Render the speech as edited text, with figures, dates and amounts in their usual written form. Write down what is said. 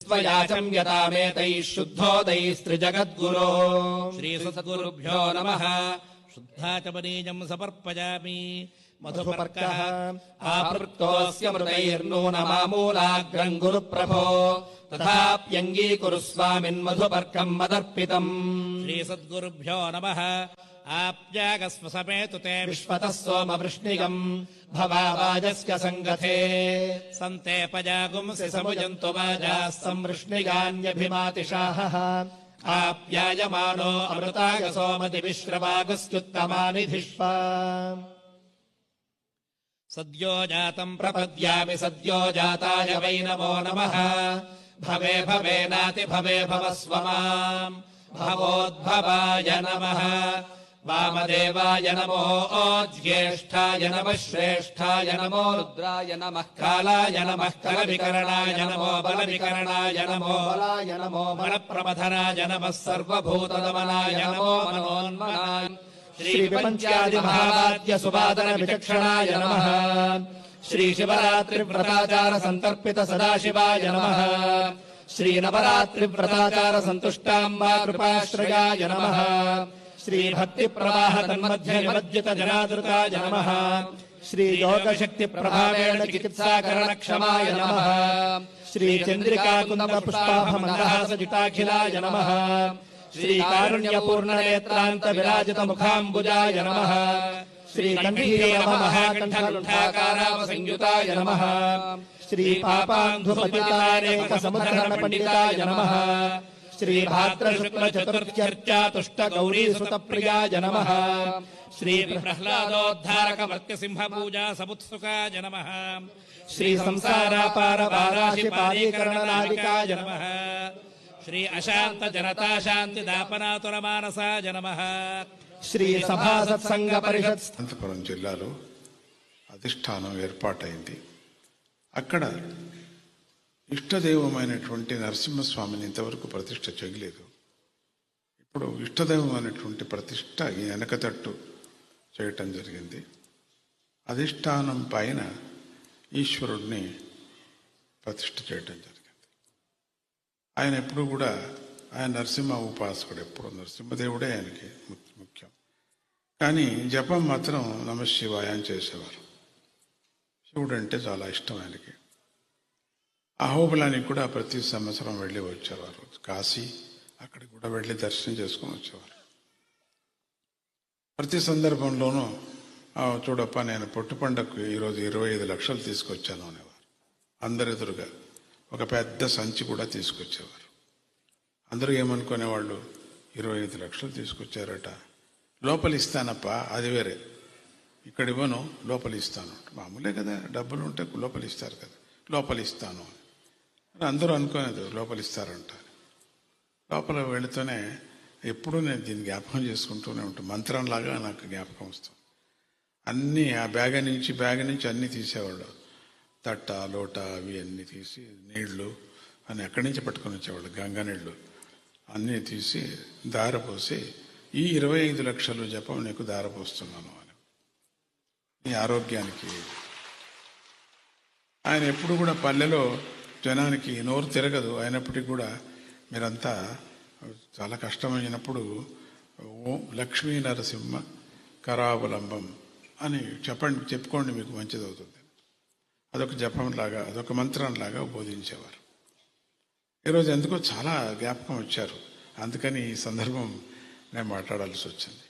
त्वयाचं यतामेतैः शुद्धोदैस्त्रिजगद्गुरो। श्रीसद्गुरुभ्यो नमः। शुद्धाचमनीयं समर्पयामि। मधुपर्कः आपृक्तोऽस्य मृतैर्नूनमामूलाग्रम् गुरुप्रभो तथाप्यङ्गीकुरु स्वामिन्मधुपर्कम् मदर्पितम्। श्रीसद्गुरुभ्यो नमः। आप्यागस्व समेतु ते विश्वतः सोमवृष्णिगम् भवावाजस्य सङ्गथे सन्ते पजागुंसि समुजन्तु वाजाः संवृष्णिगान्यभिमातिशाः। आप्यायमानो अमृतागसोमतिविश्रवागस्त्युत्तमानि धिष्वा। सद्यो जातम् प्रपद्यामि सद्यो जाताय वै नमो नमः। भवे भवेनाति भवे भवस्व माम् भवोद्भवाय नमः। वामदेवाय नमो ज्येष्ठाय नमः श्रेष्ठाय नमो रुद्राय नमः कालाय नमः कलविकरणाय नमो बलविकरणाय नमो बलाय नमो बलप्रमथनाय नमः सर्वभूतदमनाय नमो मनोन्मनाय श्रीविपञ्चादिमहावाद्य सुवादन विचक्षणाय नमः। श्रीशिवरात्रिव्रताचार सन्तर्पित सदाशिवाय नमः। श्रीनवरात्रिव्रताचार सन्तुष्टाम्बा कृपाश्रयाय नमः। श्रीभक्तिप्रवाह तन्मध्ये निमज्जित जनादृताय नमः। श्रीयोगशक्तिप्रभावेण चिकित्साकरणक्षमाय नमः। श्रीचन्द्रिकाकुन्दपुष्पाभमन्दहासजिताखिलाय नमः। श्रीकारुण्यपूर्णनेत्रान्तविराजितमुखाम्बुजाय नमः। श्रीकण्ठीयमहाकण्ठलुण्ठाकारावसंयुताय नमः। श्रीपापान्धुपतितारेकसमुद्धरणपण्डिताय नमः। श्रीभाद्रशुक्लचतुर्थ्यर्चा तुष्टगौरीसुतप्रियाय नमः। श्रीप्रह्लादोद्धारकमर्त्यसिंहपूजा समुत्सुकाय नमः। श्रीसंसारापारवाराशिपारीकरणनादिकाय नमः। श्री अशान्तजनताशान्तिदापनातुरमानसाय नमः। श्री सभासत्संगपरिषत् అనంతపురం జిల్లాలో అధిష్టానం ఏర్పాటైంది. అక్కడ ఇష్టదైవమైనటువంటి నరసింహస్వామిని ఇంతవరకు ప్రతిష్ఠ చేయలేదు. ఇప్పుడు ఇష్టదైవమైనటువంటి ప్రతిష్ఠ ఈ వెనకతట్టు చేయటం జరిగింది. అధిష్టానం పైన ఈశ్వరుడిని ప్రతిష్ఠ చేయటం జరిగింది. ఆయన ఎప్పుడు కూడా ఆయన నరసింహ ఉపాసకుడు, ఎప్పుడు నరసింహదేవుడే ఆయనకి ముఖ్యం. కానీ జపం మాత్రం నమశివాయ అని చేసేవారు. శివుడు అంటే చాలా ఇష్టం ఆయనకి. అహోబలానికి కూడా ప్రతి సంవత్సరం వెళ్ళి వచ్చేవారు. కాశీ అక్కడికి కూడా వెళ్ళి దర్శనం చేసుకొని వచ్చేవారు. ప్రతి సందర్భంలోనూ చూడప్ప నేను పొట్టు పండగకు ఈరోజు 25 లక్షలు తీసుకొచ్చాను అనేవారు. అందరెదురుగా ఒక పెద్ద సంచి కూడా తీసుకొచ్చేవారు. అందరూ ఏమనుకునేవాళ్ళు, 25 లక్షలు తీసుకొచ్చారట, లోపల ఇస్తానప్ప, అది వేరే, ఇక్కడ ఇవ్వను, లోపల ఇస్తాను. మామూలే కదా, డబ్బులు ఉంటే లోపల ఇస్తారు కదా, లోపల ఇస్తాను అని అందరూ అనుకునేది. లోపల ఇస్తారంట. లోపల వెళితేనే ఎప్పుడూ నేను దీన్ని జ్ఞాపకం చేసుకుంటూనే ఉంటాను. మంత్రంలాగా నాకు జ్ఞాపకం వస్తుంది. అన్నీ ఆ బ్యాగ్ నుంచి అన్నీ తీసేవాళ్ళు. తట్ట లోట అవి అన్నీ తీసి, నీళ్లు అని ఎక్కడి నుంచి పట్టుకొని వచ్చేవాళ్ళు, గంగా నీళ్లు అన్నీ తీసి దారపోసి, ఈ 25 లక్షలు జపం నీకు దారపోస్తున్నాను అని, నీ ఆరోగ్యానికి. ఆయన ఎప్పుడు కూడా పల్లెలో జనానికి నోరు తిరగదు. అయినప్పటికీ కూడా మీరంతా చాలా కష్టమైనప్పుడు ఓం లక్ష్మీ నరసింహ కరావలంబం అని చెప్పుకోండి, మీకు మంచిది అవుతుంది. అదొక జపంలాగా, అదొక మంత్రంలాగా బోధించేవారు. ఈరోజు ఎందుకో చాలా జ్ఞాపకం వచ్చారు. అందుకని ఈ సందర్భం నేను మాట్లాడాల్సి వచ్చింది.